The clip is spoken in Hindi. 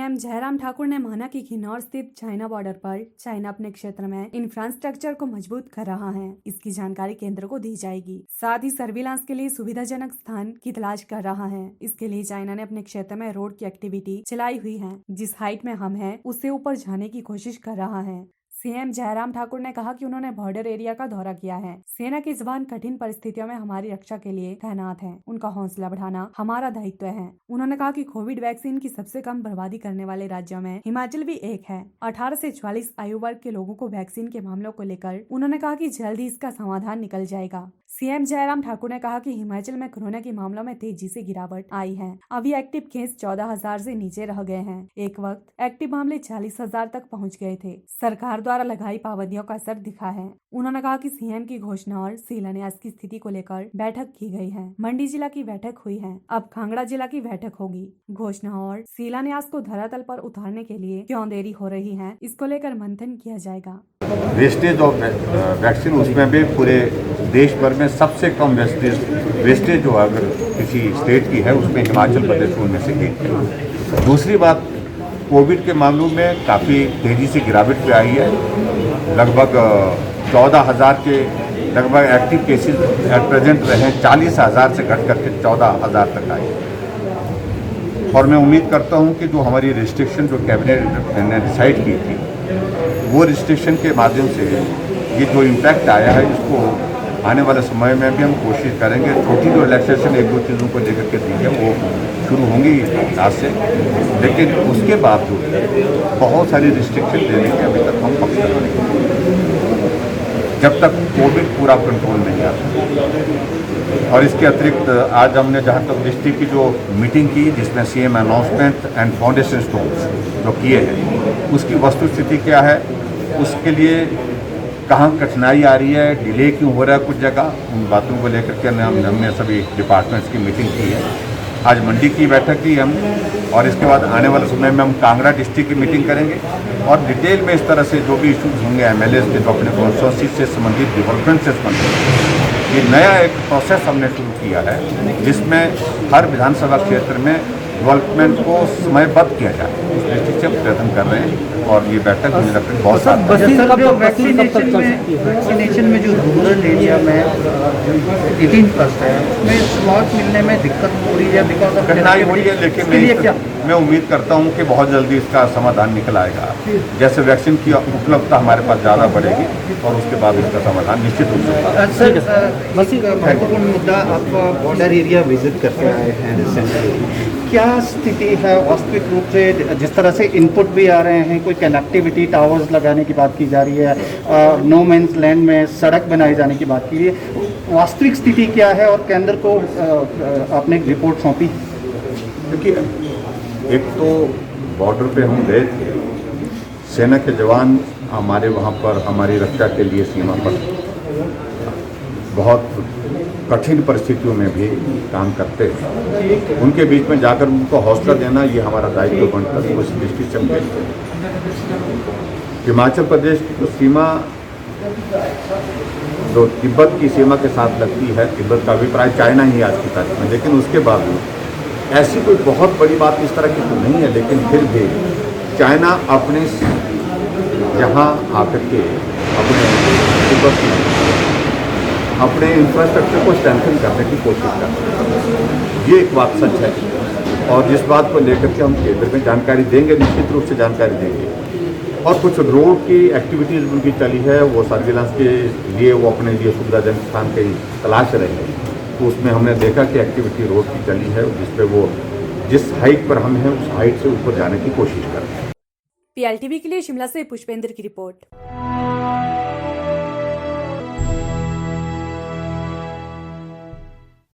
सीएम जयराम ठाकुर ने माना कि किन्नौर स्थित चाइना बॉर्डर पर चाइना अपने क्षेत्र में इंफ्रास्ट्रक्चर को मजबूत कर रहा है। इसकी जानकारी केंद्र को दी जाएगी। साथ ही सर्विलांस के लिए सुविधाजनक स्थान की तलाश कर रहा है। इसके लिए चाइना ने अपने क्षेत्र में रोड की एक्टिविटी चलाई हुई है। जिस हाइट में हम हैं, उससे ऊपर जाने की कोशिश कर रहा है। सीएम जयराम ठाकुर ने कहा कि उन्होंने बॉर्डर एरिया का दौरा किया है। सेना के जवान कठिन परिस्थितियों में हमारी रक्षा के लिए तैनात हैं। उनका हौसला बढ़ाना हमारा दायित्व है। उन्होंने कहा कि कोविड वैक्सीन की सबसे कम बर्बादी करने वाले राज्यों में हिमाचल भी एक है। 18 से 44 आयु वर्ग के लोगों को वैक्सीन के मामलों को लेकर उन्होंने कहा कि जल्द ही इसका समाधान निकल जाएगा। सीएम जयराम ठाकुर ने कहा कि हिमाचल में कोरोना के मामलों में तेजी से गिरावट आई है। अभी एक्टिव केस 14,000 से नीचे रह गए हैं। एक वक्त एक्टिव मामले 40,000 तक पहुंच गए थे। सरकार द्वारा लगाई पाबंदियों का असर दिखा है। उन्होंने कहा कि सीएम की घोषणा और शिलान्यास की स्थिति को लेकर बैठक की गई है। मंडी जिला की बैठक हुई है, अब कांगड़ा जिला की बैठक होगी। घोषणा और शिलान्यास को धरातल पर उतारने के लिए क्यों देरी हो रही है, इसको लेकर मंथन किया जाएगा। वेस्टेज ऑफ वैक्सीन, उसमें भी पूरे देश भर में सबसे कम वेस्टेज जो अगर किसी स्टेट की है उसमें हिमाचल प्रदेश उनमें से एक है। दूसरी बात, कोविड के मामलों में काफ़ी तेज़ी से गिरावट पे आई है। लगभग 14,000 के लगभग एक्टिव केसेस एट प्रेजेंट रहे, 40,000 से घट करके 14,000 तक आए। और मैं उम्मीद करता हूं कि जो हमारी रिस्ट्रिक्शन जो कैबिनेट ने डिसाइड की थी, वो रिस्ट्रिक्शन के माध्यम से ये जो इम्पैक्ट आया है, इसको आने वाले समय में भी हम कोशिश करेंगे। छोटी जो रिलैक्सेशन एक दो चीज़ों को लेकर के दी है वो शुरू होंगी आज से, लेकिन उसके बावजूद बहुत सारी रिस्ट्रिक्शन देने के अभी तक हम पक्ष करेंगे जब तक कोविड पूरा कंट्रोल नहीं आता। और इसके अतिरिक्त आज हमने जहाँ तक डिस्ट्रिक्ट की जो मीटिंग की, जिसमें CM announcement and foundation stones जो किए हैं, उसकी वस्तुस्थिति क्या है, उसके लिए कहाँ कठिनाई आ रही है, डिले क्यों हो रहा है कुछ जगह, उन बातों को लेकर के हमने सभी डिपार्टमेंट्स की मीटिंग की है। आज मंडी की बैठक की हम, और इसके बाद आने वाले समय में हम कांगड़ा डिस्ट्रिक्ट की मीटिंग करेंगे और डिटेल में इस तरह से जो भी इशूज़ होंगे एमएलए के, जो अपने कॉन्स्टिट्यूंसी से संबंधित, डेवलपमेंट से संबंधित, ये नया एक प्रोसेस हमने शुरू किया है जिसमें हर विधानसभा क्षेत्र में डेवलपमेंट को समयबद्ध किया जाए। उस दृष्टि से हम प्रयत्न कर रहे हैं और ये बैठक मुझे लगता है बहुत वैक्सीनेशन में जो रूरल एरिया में 18+ है, उसमें स्लॉट मिलने में दिक्कत हो रही है, बिकॉज ऑफ कठिनाई हो रही है। लेकिन मैं उम्मीद करता हूं कि बहुत जल्दी इसका समाधान निकल आएगा। जैसे वैक्सीन की उपलब्धता हमारे पास ज़्यादा बढ़ेगी और उसके बाद इसका समाधान निश्चित रूप से होगा। सर, महत्वपूर्ण मुद्दा, आप बॉर्डर एरिया विजिट करके आए हैं रिसेंटली, क्या स्थिति है वास्तविक रूप से? जिस तरह से इनपुट भी आ रहे हैं, कोई कनेक्टिविटी टावर्स लगाने की बात की जा रही है, नो मैंस लैंड में सड़क बनाए जाने की बात की रही है, वास्तविक स्थिति क्या है और केंद्र को आपने एक रिपोर्ट सौंपी? देखिए, एक तो बॉर्डर पे हम गए थे, सेना के जवान हमारे वहाँ पर हमारी रक्षा के लिए सीमा पर बहुत कठिन परिस्थितियों में भी काम करते हैं। उनके बीच में जाकर उनको हौसला देना, ये हमारा दायित्व बनता है। उस दृष्टि से हम देखते हैं हिमाचल प्रदेश की जो सीमा जो तिब्बत की सीमा के साथ लगती है, तिब्बत का अभिप्राय चाइना ही आज की तारीख में, लेकिन उसके बावजूद ऐसी कोई बहुत बड़ी बात इस तरह की तो नहीं है, लेकिन फिर भी चाइना अपने यहाँ आकर के अपने तिब्बत की अपने इंफ्रास्ट्रक्चर को स्ट्रेंथन करने की कोशिश करते हैं। ये एक बात सच है और जिस बात को लेकर के हम केंद्र में जानकारी देंगे, निश्चित रूप से जानकारी देंगे। और कुछ रोड की एक्टिविटीज़ उनकी चली है, वो सर्विलांस के लिए वो अपने लिए सुविधाजनक स्थान की तलाश रहे हैं। तो उसमें हमने देखा कि एक्टिविटी रोड की चली है, जिसपे वो जिस हाइट पर हम हैं उस हाइट से ऊपर जाने की कोशिश कर रहे हैं। PLTV के लिए शिमला से पुष्पेंद्र की रिपोर्ट।